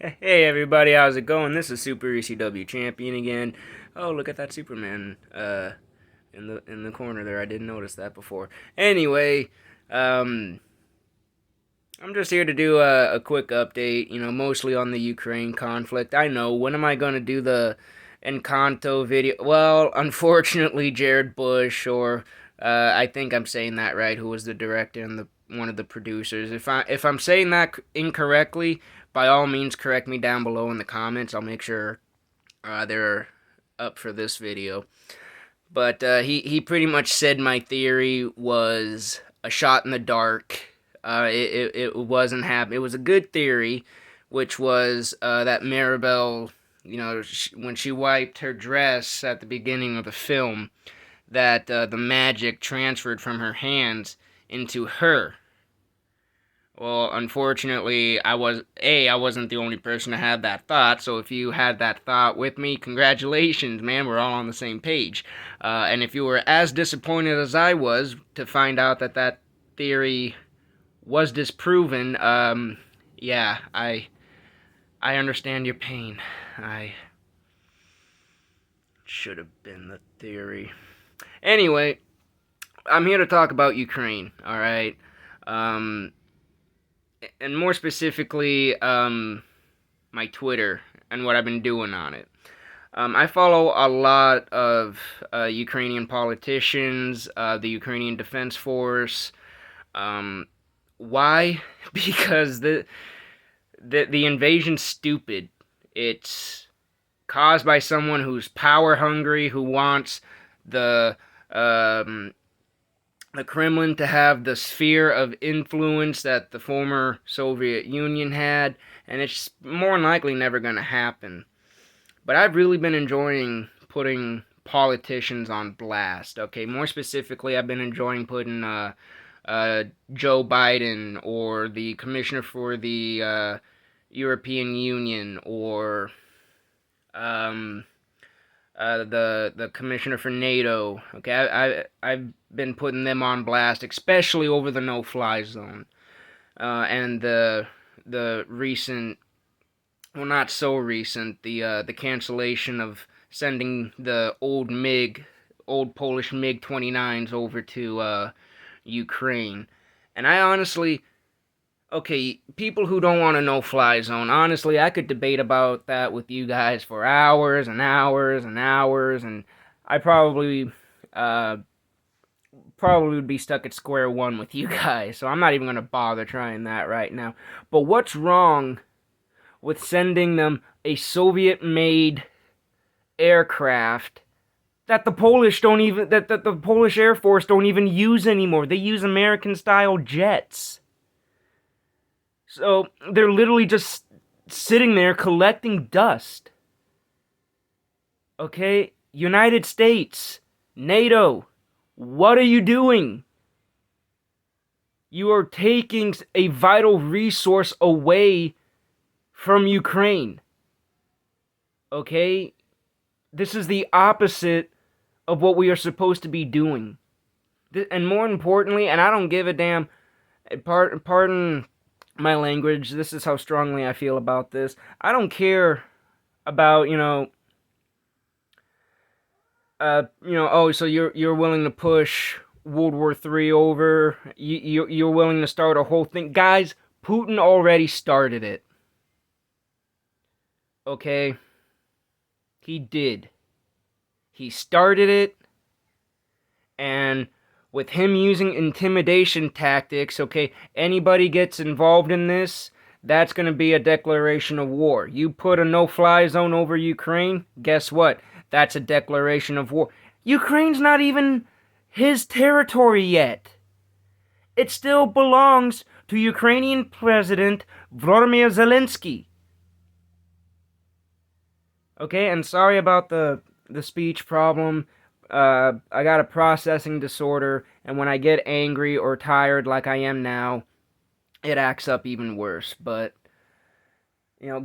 Hey everybody, how's it going? This is Super ECW Champion again. Oh, look at that Superman in the corner there. I didn't notice that before. Anyway, um I'm just here to do a quick update, mostly on the Ukraine conflict. I know, when am I going to do the Encanto video? Well, unfortunately, Jared Bush, or I think I'm saying that right, who was the director and the one of the producers. If I'm saying that incorrectly, by all means correct me down below in the comments. I'll make sure they're up for this video. But he pretty much said my theory was a shot in the dark. It wasn't happening. It was a good theory, which was that Maribel, when she wiped her dress at the beginning of the film, that the magic transferred from her hands into her. Well, unfortunately, I wasn't the only person to have that thought. So if you had that thought with me, congratulations, man. We're all on the same page. And if you were as disappointed as I was to find out that that theory was disproven, yeah, I understand your pain. I should have been the theory. Anyway, I'm here to talk about Ukraine. All right. Um, and more specifically, my Twitter and what I've been doing on it. I follow a lot of Ukrainian politicians, the Ukrainian Defense Force. Um, why? Because the invasion's stupid. It's caused by someone who's power hungry, who wants the um, the Kremlin to have the sphere of influence that the former Soviet Union had, and it's more than likely never going to happen. But I've really been enjoying putting politicians on blast. Okay, more specifically, I've been enjoying putting Joe Biden or the commissioner for the European Union or um, the commissioner for NATO. Okay, I've been putting them on blast, especially over the no-fly zone and the recent, well, not so recent, the cancellation of sending the old Polish MiG 29s over to Ukraine. And I honestly, okay, people who don't want a no-fly zone, honestly, I could debate about that with you guys for hours and hours and hours, and I uh, probably would be stuck at square one with you guys, so I'm not even going to bother trying that right now. But what's wrong with sending them a Soviet-made aircraft that the Polish don't even that the Polish Air Force don't even use anymore? They use American-style jets. So they're literally just sitting there collecting dust. Okay? United States, NATO, what are you doing? You are taking a vital resource away from Ukraine. Okay? This is the opposite of what we are supposed to be doing. And more importantly, and I don't give a damn, pardon my language, this is how strongly I feel about this. I don't care about, oh, so you're willing to push World War III over, you're willing to start a whole thing. Guys, Putin already started it. Okay? He did. He started it, and with him using intimidation tactics, okay, anybody gets involved in this, that's going to be a declaration of war. You put a no-fly zone over Ukraine, guess what? That's a declaration of war. Ukraine's not even his territory yet. It still belongs to Ukrainian President Volodymyr Zelensky. Okay, and sorry about the speech problem. I got a processing disorder, and when I get angry or tired like I am now, it acts up even worse. But,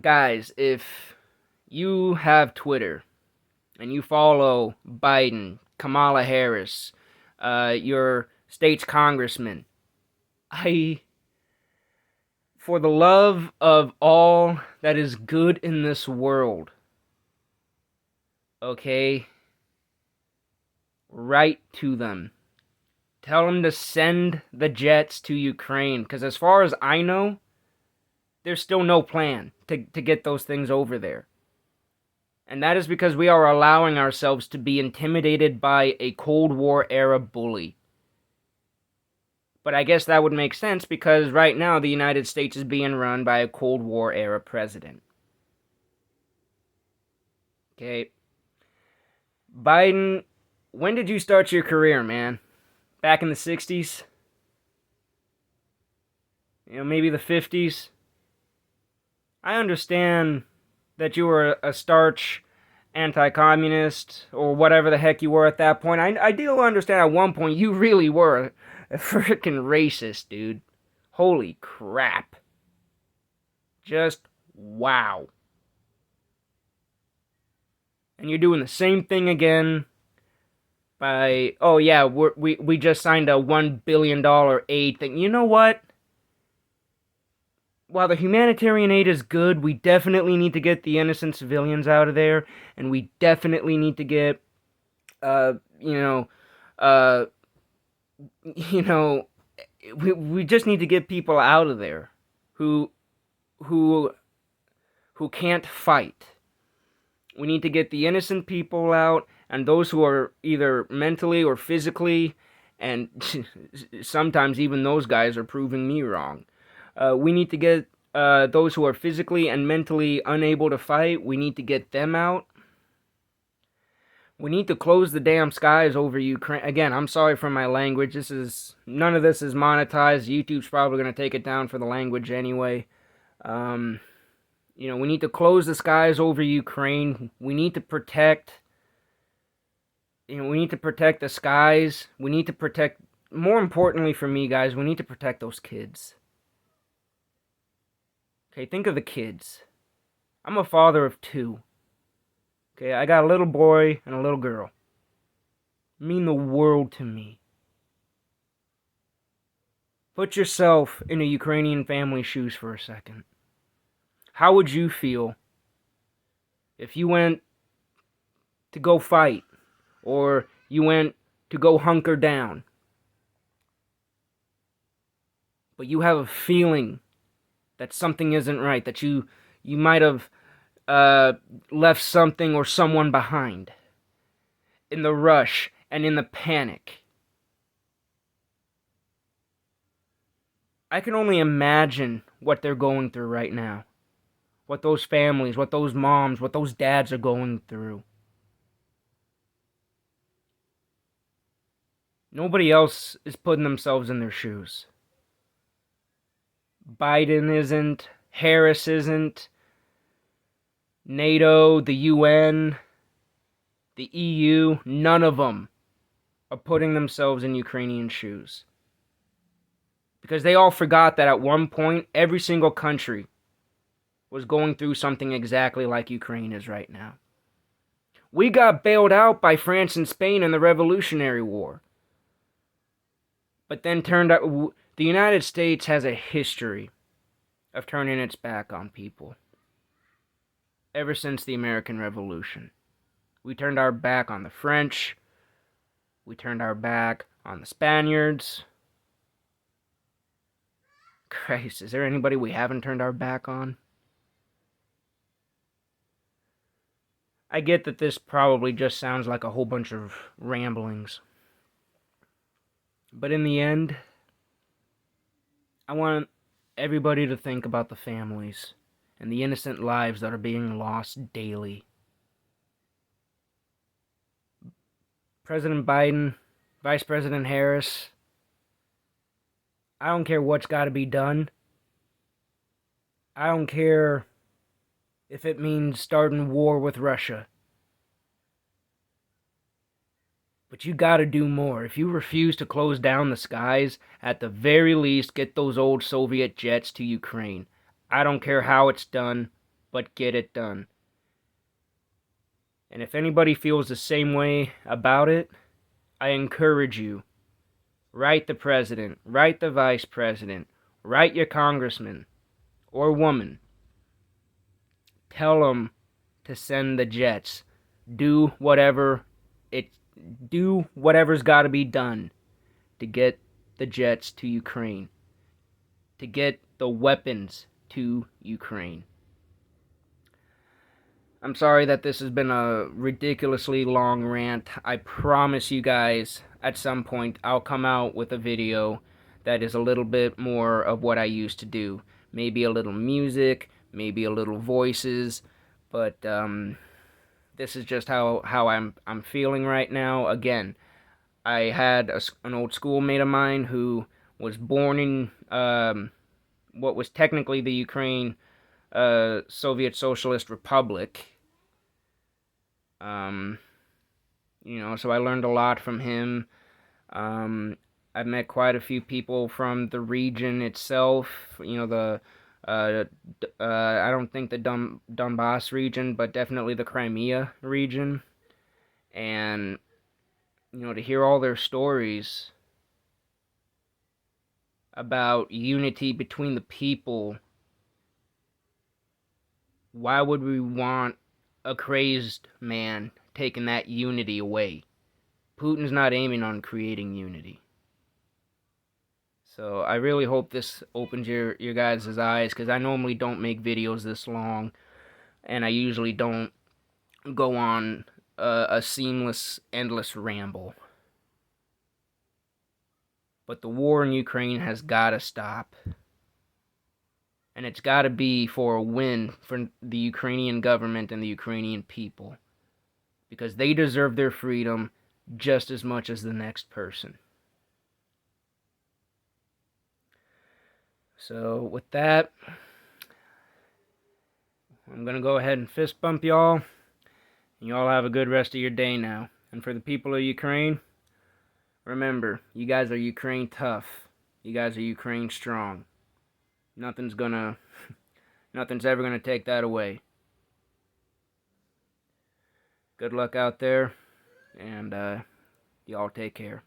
guys, if you have Twitter and you follow Biden, Kamala Harris, your state's congressman, I For the love of all that is good in this world, okay? Write to them. Tell them to send the jets to Ukraine, because as far as I know, there's still no plan to get those things over there. And that is because we are allowing ourselves to be intimidated by a Cold War era bully. But I guess that would make sense because right now the United States is being run by a Cold War era president. Okay. Biden, when did you start your career, man? Back in the 60s? Maybe the 50s? I understand that you were a starch anti-communist or whatever the heck you were at that point. I do understand at one point you really were a freaking racist, dude. Holy crap. Just wow. And you're doing the same thing again by, oh yeah, we just signed a $1 billion aid thing. You know what? While the humanitarian aid is good, we definitely need to get the innocent civilians out of there, and we definitely need to get, uh, you know, uh, you know, we just need to get people out of there who who can't fight. We need to get the innocent people out and those who are either mentally or physically, and sometimes even those guys are proving me wrong. We need to get those who are physically and mentally unable to fight, we need to get them out. We need to close the damn skies over Ukraine. Again, I'm sorry for my language. None of this is monetized. YouTube's probably going to take it down for the language anyway. We need to close the skies over Ukraine. We need to protect. We need to protect the skies. We need to protect. More importantly for me, guys, we need to protect those kids. Okay, think of the kids. I'm a father of 2. Okay, I got a little boy and a little girl. Mean the world to me. Put yourself in a Ukrainian family's shoes for a second. How would you feel if you went to go fight or you went to go hunker down, but you have a feeling that something isn't right, that you might have left something or someone behind in the rush and in the panic? I can only imagine what they're going through right now. What those families, what those moms, what those dads are going through. Nobody else is putting themselves in their shoes. Biden isn't, Harris isn't, NATO, the UN, the EU, none of them are putting themselves in Ukrainian shoes. Because they all forgot that at one point, every single country was going through something exactly like Ukraine is right now. We got bailed out by France and Spain in the Revolutionary War. But then turned out, the United States has a history of turning its back on people. Ever since the American Revolution. We turned our back on the French. We turned our back on the Spaniards. Christ, is there anybody we haven't turned our back on? I get that this probably just sounds like a whole bunch of ramblings. But in the end, I want everybody to think about the families and the innocent lives that are being lost daily. President Biden, Vice President Harris, I don't care what's got to be done. I don't care if it means starting war with Russia. But you gotta do more. If you refuse to close down the skies, at the very least, get those old Soviet jets to Ukraine. I don't care how it's done, but get it done. And if anybody feels the same way about it, I encourage you. Write the president, write the vice president, write your congressman. or woman, tell them to send the jets. Do whatever it do whatever's got to be done to get the jets to Ukraine, to get the weapons to Ukraine. I'm sorry that this has been a ridiculously long rant. I promise you guys, at some point, I'll come out with a video that is a little bit more of what I used to do. Maybe a little music, maybe a little voices, but this is just how I'm feeling right now. Again, I had an old schoolmate of mine who was born in what was technically the Ukraine Soviet Socialist Republic. Um, so I learned a lot from him. I've met quite a few people from the region itself. I don't think the Donbass region, but definitely the Crimea region. And, to hear all their stories about unity between the people. Why would we want a crazed man taking that unity away? Putin's not aiming on creating unity. So I really hope this opens your guys' eyes, because I normally don't make videos this long, and I usually don't go on a seamless, endless ramble. But the war in Ukraine has got to stop. And it's got to be for a win for the Ukrainian government and the Ukrainian people. Because they deserve their freedom just as much as the next person. So with that, I'm going to go ahead and fist bump y'all. And y'all have a good rest of your day now. And for the people of Ukraine, remember, you guys are Ukraine tough. You guys are Ukraine strong. Nothing's ever gonna take that away. Good luck out there, and y'all take care.